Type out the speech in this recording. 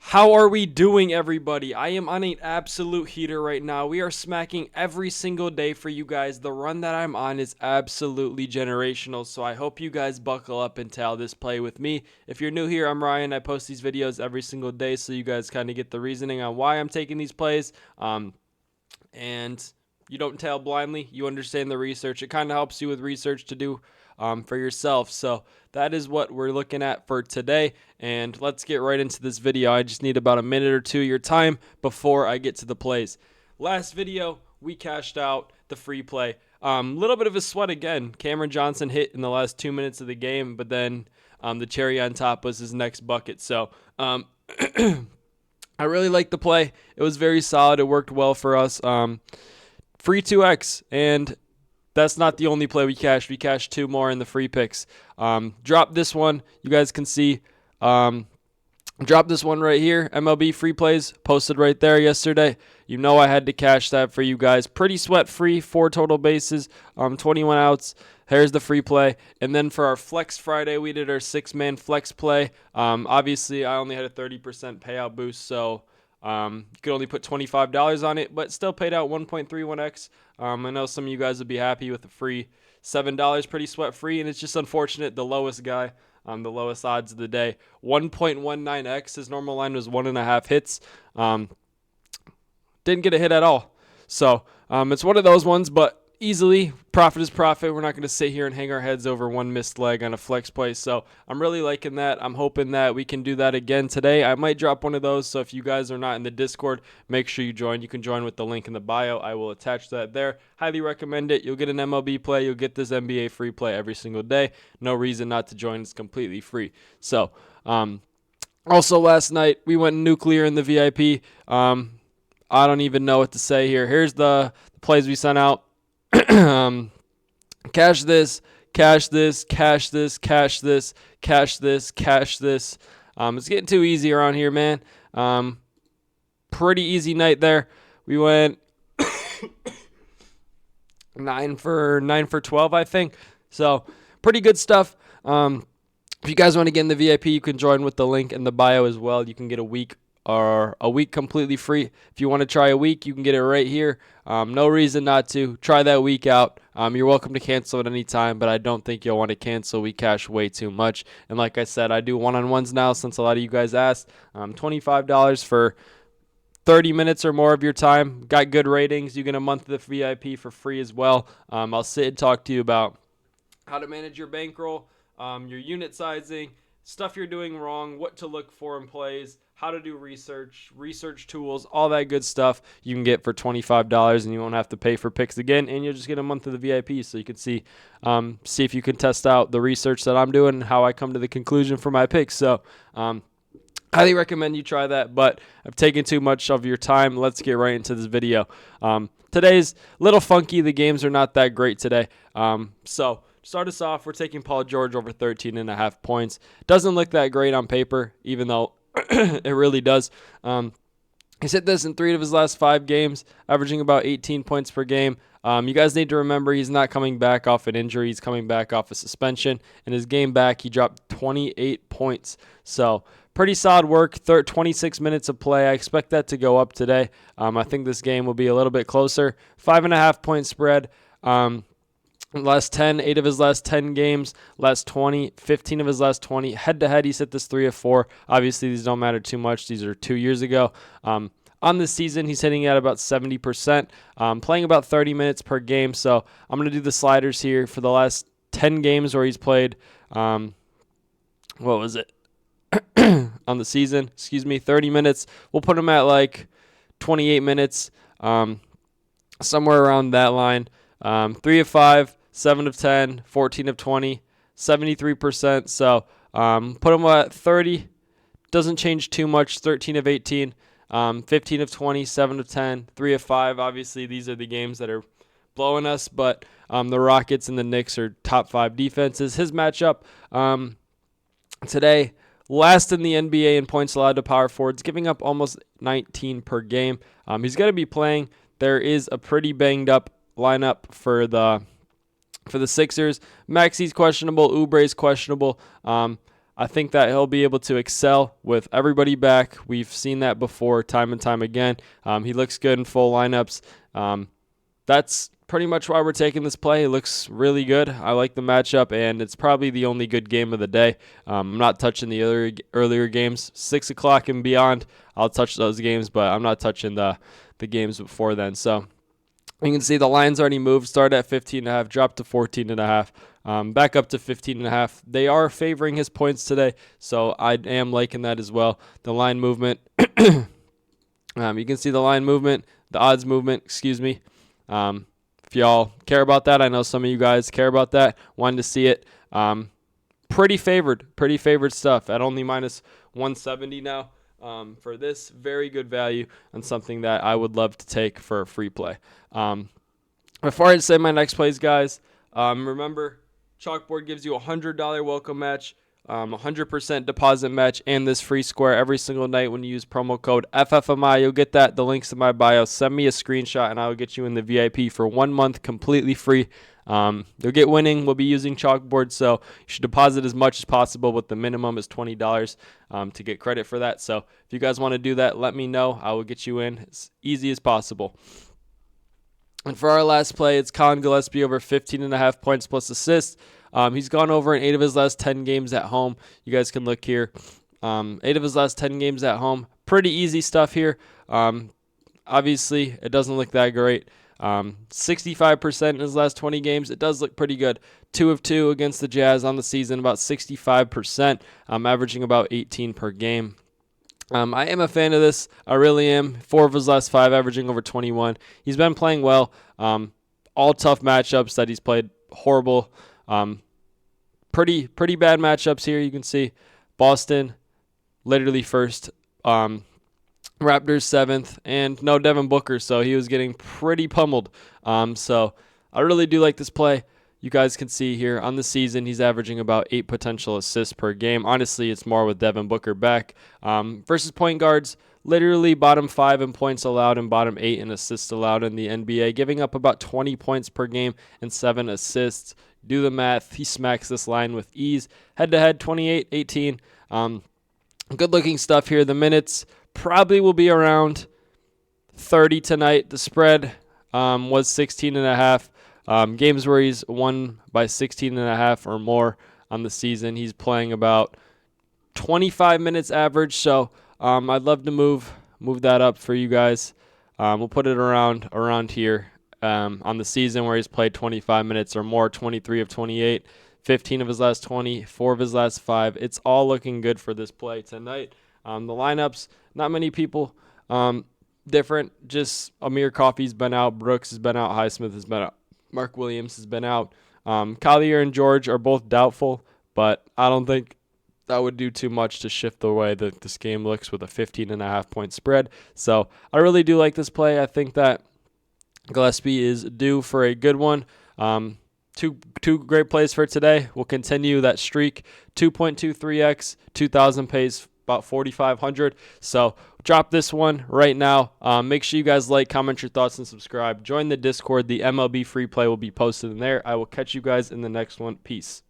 How are we doing, everybody? I am on an absolute heater right now. We are smacking every single day for you guys. The run that I'm on is absolutely generational, so I hope you guys buckle up and tell this play with me. If you're new here, I'm Ryan. I post these videos every single day, so you guys kind of get the reasoning on why I'm taking these plays. And you don't tail blindly. You understand the research. It kind of helps you with research to do for yourself. So that is what we're looking at for today. And let's get right into this video. I just need about a minute or two of your time before I get to the plays. Last video, we cashed out the free play. Little bit of a sweat again. Cameron Johnson hit in the last 2 minutes of the game, but then the cherry on top was his next bucket. So I really liked the play. It was very solid. It worked well for us. Free 2x, and that's not the only play we cashed. We cashed two more in the free picks. Dropped this one. You guys can see. Dropped this one right here. MLB free plays posted right there yesterday. You know I had to cash that for you guys. Pretty sweat free. 4 total bases. 21 outs. Here's the free play. And then for our Flex Friday, we did our 6-man flex play. Obviously, I only had a 30% payout boost, so you could only put $25 on it, but still paid out 1.31x. I know some of you guys would be happy with the free $7, pretty sweat free, and it's just unfortunate the lowest guy, the lowest odds of the day, 1.19x. His normal line was 1.5 hits. Didn't get a hit at all. So it's one of those ones, but easily profit is profit. We're not going to sit here and hang our heads over one missed leg on a flex play. So I'm really liking that. I'm hoping that we can do that again today. I might drop one of those. So if you guys are not in the Discord, make sure you join. You can join with the link in the bio. I will attach that there. Highly recommend it. You'll get an MLB play. You'll get this NBA free play every single day. No reason not to join. It's completely free. So also last night we went nuclear in the VIP. I don't even know what to say here. Here's the plays we sent out. Cash this, cash this, cash this, cash this, cash this, cash this. It's getting too easy around here, man. Pretty easy night there. We went 9 for 12, I think. So pretty good stuff. If you guys want to get in the VIP, you can join with the link in the bio as well. You can get a week completely free. If you want to try a week, you can get it right here. No reason not to. Try that week out. You're welcome to cancel at any time, but I don't think you'll want to cancel. We cash way too much. And like I said, I do one-on-ones now since a lot of you guys asked. $25 for 30 minutes or more of your time. Got good ratings. You get a month of the VIP for free as well. I'll sit and talk to you about how to manage your bankroll, your unit sizing, stuff you're doing wrong, what to look for in plays, how to do research tools, all that good stuff you can get for $25, and you won't have to pay for picks again, and you'll just get a month of the VIP so you can see if you can test out the research that I'm doing and how I come to the conclusion for my picks. So highly recommend you try that, but I've taken too much of your time. Let's get right into this video. Today's a little funky. The games are not that great today. So start us off, we're taking Paul George over 13.5 points. Doesn't look that great on paper, even though it really does. He's hit this in 3 of his last 5 games, averaging about 18 points per game. You guys need to remember he's not coming back off an injury. He's coming back off a suspension. In his game back, he dropped 28 points. So pretty solid work, 26 minutes of play. I expect that to go up today. I think this game will be a little bit closer. 5.5 point spread. Last 10, 8 of his last 10 games, last 20, 15 of his last 20. Head-to-head, he's hit this 3 of 4. Obviously, these don't matter too much. These are 2 years ago. On this season, he's hitting at about 70%, playing about 30 minutes per game. So I'm going to do the sliders here for the last 10 games where he's played, what was it, on the season, 30 minutes. We'll put him at like 28 minutes, somewhere around that line. 3 of 5. 7 of 10, 14 of 20, 73%. So put him at 30. Doesn't change too much. 13 of 18, 15 of 20, 7 of 10, 3 of 5. Obviously, these are the games that are blowing us, but the Rockets and the Knicks are top 5 defenses. His matchup today, last in the NBA in points allowed to power forwards, giving up almost 19 per game. He's going to be playing. There is a pretty banged up lineup for the Sixers. Maxi's questionable. Oubre's questionable. I think that he'll be able to excel with everybody back. We've seen that before time and time again. He looks good in full lineups. That's pretty much why we're taking this play. It looks really good. I like the matchup, and it's probably the only good game of the day. I'm not touching the earlier games. 6 o'clock and beyond, I'll touch those games, but I'm not touching the games before then. So you can see the line's already moved. Started at 15.5, dropped to 14.5, back up to 15.5. They are favoring his points today, so I am liking that as well. The line movement, you can see the line movement, the odds movement, excuse me. If y'all care about that, I know some of you guys care about that. Wanted to see it. Pretty favored stuff at only minus 170 now. For this, very good value on something that I would love to take for a free play. Before I say my next plays, guys, remember, Chalkboard gives you a $100 welcome match, 100% deposit match, and this free square every single night when you use promo code FFMI. You'll get that. The link's in my bio. Send me a screenshot, and I will get you in the VIP for 1 month completely free. You'll get winning. We'll be using Chalkboard, so you should deposit as much as possible, with the minimum is $20 to get credit for that. So if you guys want to do that, let me know. I will get you in as easy as possible. And for our last play, it's Colin Gillespie over 15.5 points plus assists. He's gone over in 8 of his last 10 games at home. You guys can look here. 8 of his last 10 games at home. Pretty easy stuff here. Obviously, it doesn't look that great. 65% in his last 20 games. It does look pretty good. 2 of 2 against the Jazz on the season, about 65%, averaging about 18 per game. I am a fan of this. I really am. 4 of his last 5, averaging over 21. He's been playing well. All tough matchups that he's played. Horrible. Pretty bad matchups here. You can see Boston, literally first. Raptors 7th, and no Devin Booker, so he was getting pretty pummeled. So I really do like this play. You guys can see here on the season, he's averaging about 8 potential assists per game. Honestly, it's more with Devin Booker back. Versus point guards, literally bottom 5 in points allowed and bottom 8 in assists allowed in the NBA, giving up about 20 points per game and 7 assists. Do the math. He smacks this line with ease. Head-to-head, 28-18. Good-looking stuff here. The minutes probably will be around 30 tonight. The spread was 16.5. Games where he's won by 16.5 or more on the season. He's playing about 25 minutes average, so I'd love to move that up for you guys. We'll put it around here on the season where he's played 25 minutes or more, 23 of 28, 15 of his last 20, 4 of his last 5. It's all looking good for this play tonight. The lineups, not many people different. Just Amir Coffey's been out. Brooks has been out. Highsmith has been out. Mark Williams has been out. Collier and George are both doubtful, but I don't think that would do too much to shift the way that this game looks with a 15.5 point spread. So I really do like this play. I think that Gillespie is due for a good one. Two great plays for today. We'll continue that streak. 2.23x, 2,000 pays about 4,500. So drop this one right now. Make sure you guys like, comment your thoughts, and subscribe. Join the Discord. The MLB free play will be posted in there. I will catch you guys in the next one. Peace.